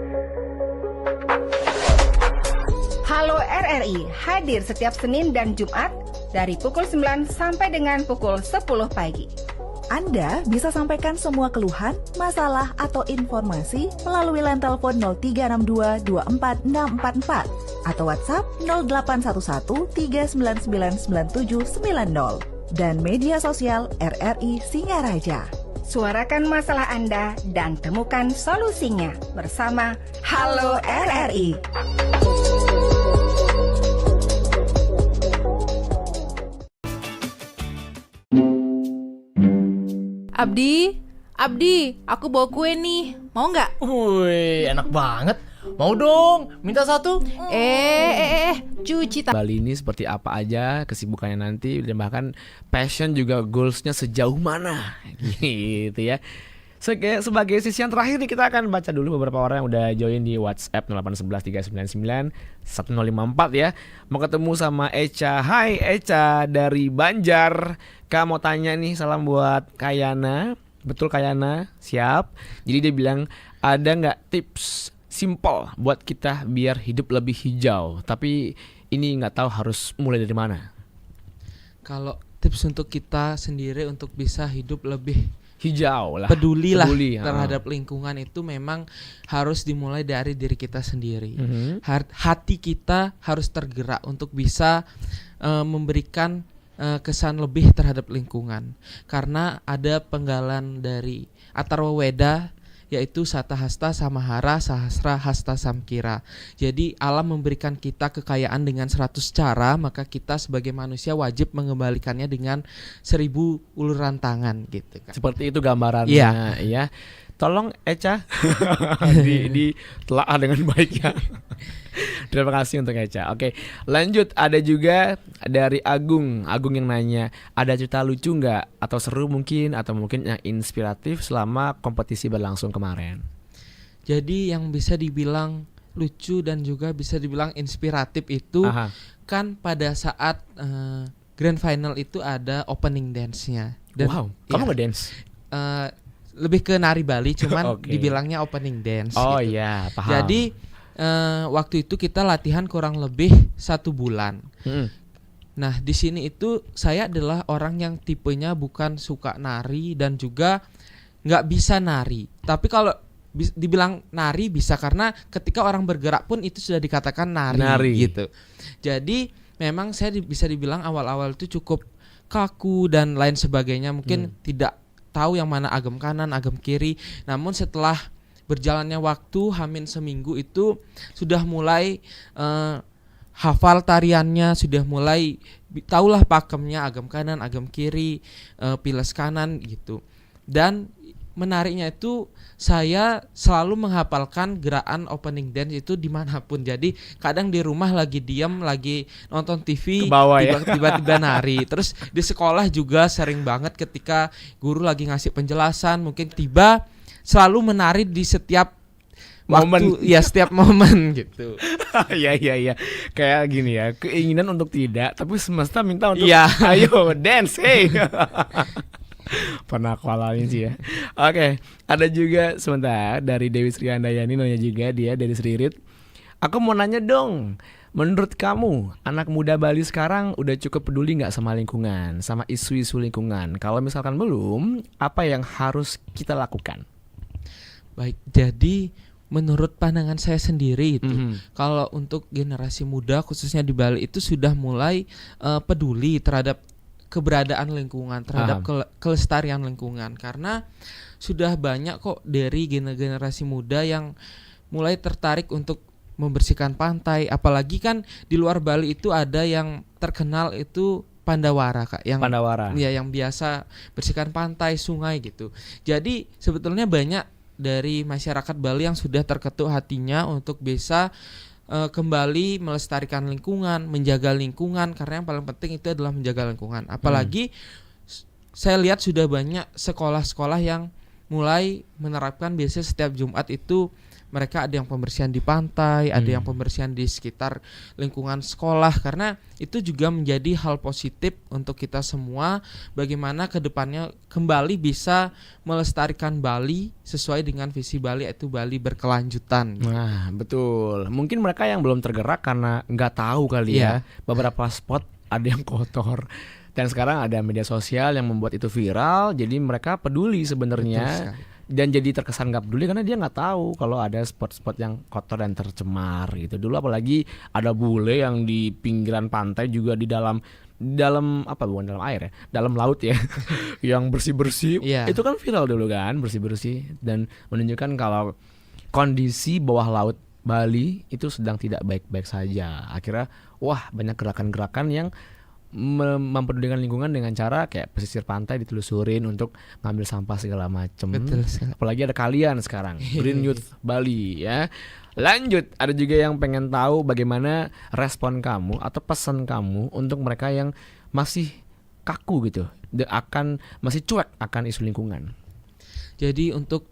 Halo RRI hadir setiap Senin dan Jumat dari pukul 9 sampai dengan pukul 10 pagi. Anda bisa sampaikan semua keluhan, masalah, atau informasi melalui line telepon 0362 24644 atau WhatsApp 0811 399 9790 dan media sosial RRI Singaraja. Suarakan masalah Anda dan temukan solusinya bersama Halo RRI. Abdi, aku bawa kue nih. Mau nggak? Wih, enak banget. Mau dong, minta satu. Cuci Bali ini seperti apa aja kesibukannya nanti, dan bahkan passion juga goalsnya sejauh mana gitu ya. Sebagai sisi yang terakhir nih, kita akan baca dulu beberapa orang yang udah join di WhatsApp 0811 399 1054 ya. Mau ketemu sama Eca. Hai Eca dari Banjar. Kak mau tanya nih, salam buat Kayana. Betul Kayana? Siap. Jadi dia bilang, ada nggak tips simple buat kita biar hidup lebih hijau? Tapi ini nggak tahu harus mulai dari mana. Kalau tips untuk kita sendiri untuk bisa hidup lebih hijau lah, peduli terhadap lingkungan, itu memang harus dimulai dari diri kita sendiri. Hati kita harus tergerak untuk bisa memberikan kesan lebih terhadap lingkungan, karena ada penggalan dari Atharwa Weda, yaitu Sata Hasta Samahara Sahasra Hasta Samkira. Jadi alam memberikan kita kekayaan dengan 100 cara, maka kita sebagai manusia wajib mengembalikannya dengan 1000 uluran tangan gitu kan. Seperti itu gambarannya ya. Tolong Eca ditelaah dengan baik ya. Terima kasih untuk Eca. Oke, lanjut. Ada juga dari Agung yang nanya, ada cerita lucu nggak atau seru mungkin, atau mungkin yang inspiratif selama kompetisi berlangsung kemarin? Jadi yang bisa dibilang lucu dan juga bisa dibilang inspiratif itu kan pada saat grand final itu ada opening dance-nya. Dan, wow, kamu nge-dance? Lebih ke nari Bali, cuman dibilangnya opening dance. Oh gitu. iya, paham. Jadi waktu itu kita latihan kurang lebih 1 bulan. Nah di sini itu saya adalah orang yang tipenya bukan suka nari dan juga nggak bisa nari. Tapi kalau dibilang nari bisa, karena ketika orang bergerak pun itu sudah dikatakan nari. Gitu. Jadi memang saya bisa dibilang awal-awal itu cukup kaku dan lain sebagainya. Mungkin tidak tahu yang mana agam kanan, agam kiri. Namun setelah berjalannya waktu, hamin seminggu itu sudah mulai hafal tariannya, sudah mulai tahulah pakemnya, agam kanan, agam kiri, piles kanan gitu. Dan menariknya itu saya selalu menghafalkan gerakan opening dance itu dimanapun. Jadi kadang di rumah lagi diam, lagi nonton TV, tiba-tiba nari. Terus di sekolah juga sering banget ketika guru lagi ngasih penjelasan, mungkin tiba selalu menari di setiap momen. Ya setiap momen gitu. Iya. Kayak gini ya, keinginan untuk tidak, tapi semesta minta untuk Iya. ayo dance, hey. Pernah aku alamin sih ya. Oke, ada juga sebentar dari Dewi Sri Handayani nanya juga dia dari Seririt. Aku mau nanya dong, menurut kamu anak muda Bali sekarang udah cukup peduli nggak sama lingkungan, sama isu-isu lingkungan? Kalau misalkan belum, apa yang harus kita lakukan? Baik, jadi menurut pandangan saya sendiri itu kalau untuk generasi muda khususnya di Bali itu sudah mulai peduli terhadap keberadaan lingkungan, terhadap kelestarian lingkungan, karena sudah banyak kok dari generasi muda yang mulai tertarik untuk membersihkan pantai. Apalagi kan di luar Bali itu ada yang terkenal itu Pandawara, Kak, yang Pandawara. Ya, yang biasa bersihkan pantai, sungai gitu. Jadi sebetulnya banyak dari masyarakat Bali yang sudah terketuk hatinya untuk bisa kembali melestarikan lingkungan, menjaga lingkungan, karena yang paling penting itu adalah menjaga lingkungan. Apalagi saya lihat sudah banyak sekolah-sekolah yang mulai menerapkan biasanya setiap Jumat itu mereka ada yang pembersihan di pantai, ada yang pembersihan di sekitar lingkungan sekolah, karena itu juga menjadi hal positif untuk kita semua bagaimana kedepannya kembali bisa melestarikan Bali sesuai dengan visi Bali, yaitu Bali berkelanjutan. Nah, betul. Mungkin mereka yang belum tergerak karena nggak tahu kali ya, beberapa spot ada yang kotor. Dan sekarang ada media sosial yang membuat itu viral, jadi mereka peduli sebenarnya. Dan jadi terkesan nggak peduli karena dia nggak tahu kalau ada spot-spot yang kotor dan tercemar gitu. Dulu apalagi ada bule yang di pinggiran pantai juga di dalam apa, bukan dalam air ya, dalam laut ya, yang bersih-bersih. Itu kan viral dulu kan, bersih-bersih, dan menunjukkan kalau kondisi bawah laut Bali itu sedang tidak baik-baik saja. Akhirnya wah, banyak gerakan-gerakan yang mempedulikan lingkungan dengan cara kayak pesisir pantai ditelusurin untuk ngambil sampah segala macem. Apalagi ada kalian sekarang Green Youth Bali ya. Lanjut, ada juga yang pengen tahu bagaimana respon kamu atau pesan kamu untuk mereka yang masih kaku gitu, masih cuek akan isu lingkungan. Jadi untuk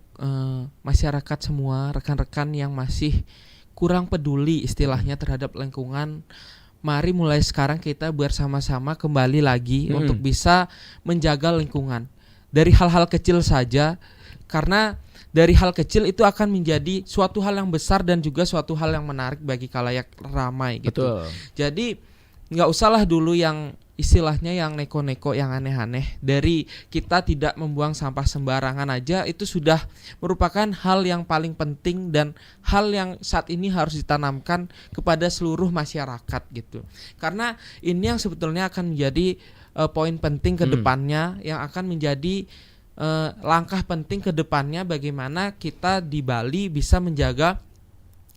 masyarakat semua, rekan-rekan yang masih kurang peduli istilahnya terhadap lingkungan, mari mulai sekarang kita bersama-sama kembali lagi untuk bisa menjaga lingkungan. Dari hal-hal kecil saja, karena dari hal kecil itu akan menjadi suatu hal yang besar dan juga suatu hal yang menarik bagi khalayak ramai gitu. Betul. Jadi nggak usahlah dulu yang istilahnya yang neko-neko, yang aneh-aneh. Dari kita tidak membuang sampah sembarangan aja itu sudah merupakan hal yang paling penting dan hal yang saat ini harus ditanamkan kepada seluruh masyarakat gitu. Karena ini yang sebetulnya akan menjadi poin penting ke depannya, yang akan menjadi langkah penting ke depannya bagaimana kita di Bali bisa menjaga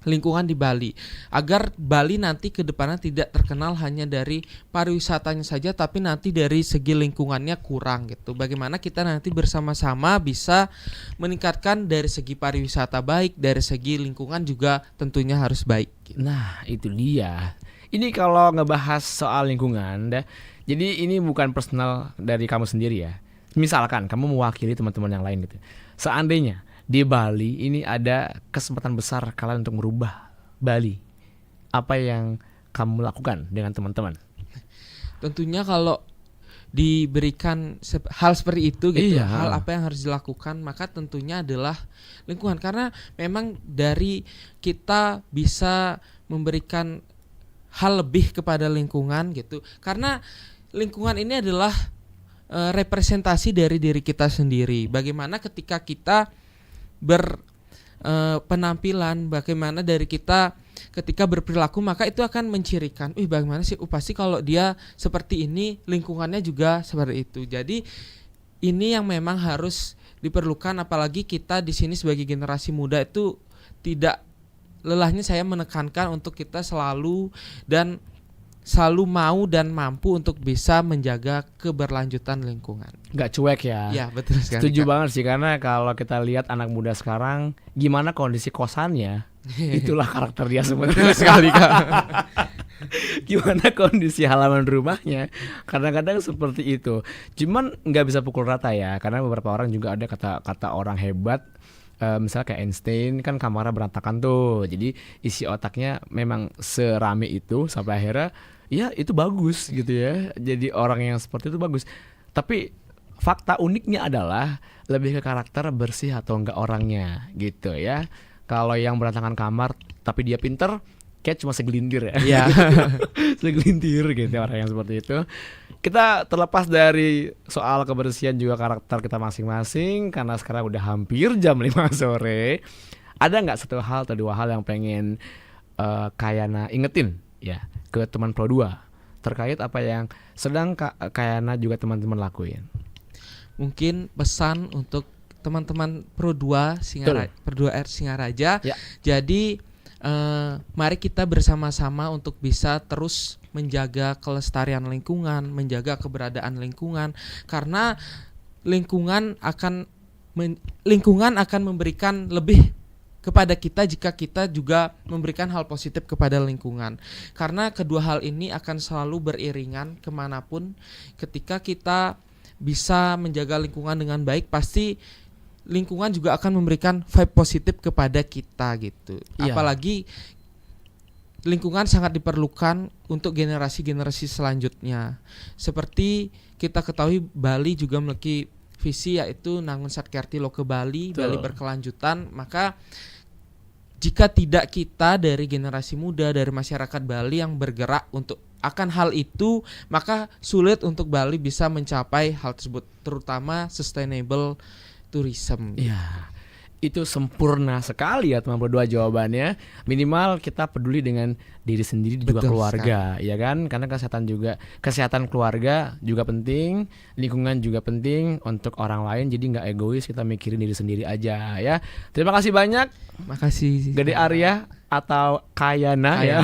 lingkungan di Bali, agar Bali nanti ke depannya tidak terkenal hanya dari pariwisatanya saja, tapi nanti dari segi lingkungannya kurang gitu. Bagaimana kita nanti bersama-sama bisa meningkatkan dari segi pariwisata baik, dari segi lingkungan juga tentunya harus baik gitu. Nah itu dia. Ini kalau ngebahas soal lingkungan jadi ini bukan personal dari kamu sendiri ya. Misalkan kamu mewakili teman-teman yang lain gitu. Seandainya di Bali ini ada kesempatan besar kalian untuk merubah Bali, apa yang kamu lakukan dengan teman-teman? Tentunya kalau diberikan hal seperti itu gitu, hal apa yang harus dilakukan, maka tentunya adalah lingkungan. Karena memang dari kita bisa memberikan hal lebih kepada lingkungan gitu. Karena lingkungan ini adalah representasi dari diri kita sendiri. Bagaimana ketika kita berpenampilan, bagaimana dari kita ketika berperilaku, maka itu akan mencirikan, bagaimana sih pasti kalau dia seperti ini lingkungannya juga seperti itu. Jadi ini yang memang harus diperlukan, apalagi kita di sini sebagai generasi muda itu tidak lelahnya saya menekankan untuk kita selalu dan selalu mau dan mampu untuk bisa menjaga keberlanjutan lingkungan. Gak cuek ya. Ya, betul sekali. Setuju banget sih, karena kalau kita lihat anak muda sekarang, gimana kondisi kosannya, itulah karakter dia sebenarnya. Sekali, Kak. Gimana kondisi halaman rumahnya, kadang-kadang seperti itu. Cuman nggak bisa pukul rata ya, karena beberapa orang juga ada kata orang hebat. Misalnya kayak Einstein kan kamarnya berantakan tuh, jadi isi otaknya memang serame itu sampai akhirnya ya itu bagus gitu ya. Jadi orang yang seperti itu bagus. Tapi fakta uniknya adalah lebih ke karakter bersih atau enggak orangnya gitu ya. Kalau yang berantakan kamar tapi dia pinter, kayak cuma segelintir ya. Iya. Segelintir gitu orang yang seperti itu. Kita terlepas dari soal kebersihan juga karakter kita masing-masing, karena sekarang udah hampir jam 5 sore. Ada nggak satu hal atau dua hal yang pengen Kayana ingetin ya ke teman Pro 2 terkait apa yang sedang Kayana juga teman-teman lakuin? Mungkin pesan untuk teman-teman Pro 2 Pro 2R Singaraja. Ya. Jadi mari kita bersama-sama untuk bisa terus menjaga kelestarian lingkungan, menjaga keberadaan lingkungan, karena lingkungan akan memberikan lebih kepada kita jika kita juga memberikan hal positif kepada lingkungan. Karena kedua hal ini akan selalu beriringan kemanapun. Ketika kita bisa menjaga lingkungan dengan baik, pasti lingkungan juga akan memberikan vibe positif kepada kita gitu. Iya. Apalagi lingkungan sangat diperlukan untuk generasi-generasi selanjutnya. Seperti kita ketahui, Bali juga memiliki visi yaitu Nangun Satkerti Loke Bali, Bali berkelanjutan. Maka jika tidak kita dari generasi muda, dari masyarakat Bali yang bergerak untuk akan hal itu, maka sulit untuk Bali bisa mencapai hal tersebut, terutama sustainable tourism. Ya, itu sempurna sekali ya teman berdua jawabannya. Minimal kita peduli dengan diri sendiri dan juga keluarga, ya kan? Karena kesehatan keluarga juga penting, lingkungan juga penting untuk orang lain. Jadi nggak egois, kita mikirin diri sendiri aja ya. Terima kasih banyak. Makasih Gede Arya atau Kayana ya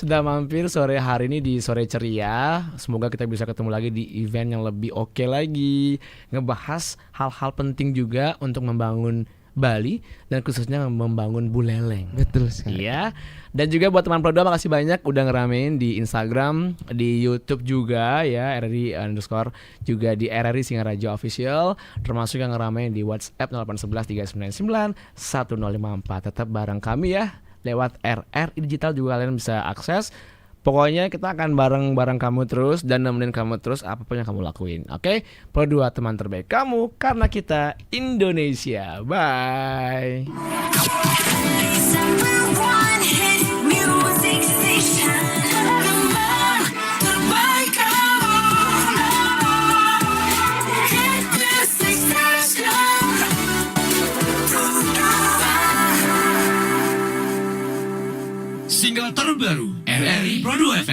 sudah mampir sore hari ini di Sore Ceria. Semoga kita bisa ketemu lagi di event yang lebih oke lagi, ngebahas hal-hal penting juga untuk membangun Bali dan khususnya membangun Buleleng. Betul sekali. Ya. Dan juga buat teman Pro 2 makasih banyak udah ngeramein di Instagram, di YouTube juga ya, RRI _ juga di RRI Singaraja Official, termasuk yang ngeramein di WhatsApp 0811 399 1054. Tetap bareng kami ya, lewat RRI Digital juga kalian bisa akses. Pokoknya kita akan bareng-bareng kamu terus dan nemenin kamu terus apapun yang kamu lakuin. Oke? Pro 2 teman terbaik kamu, karena kita Indonesia. Bye. Single terbaru RRI Pro 2 FM.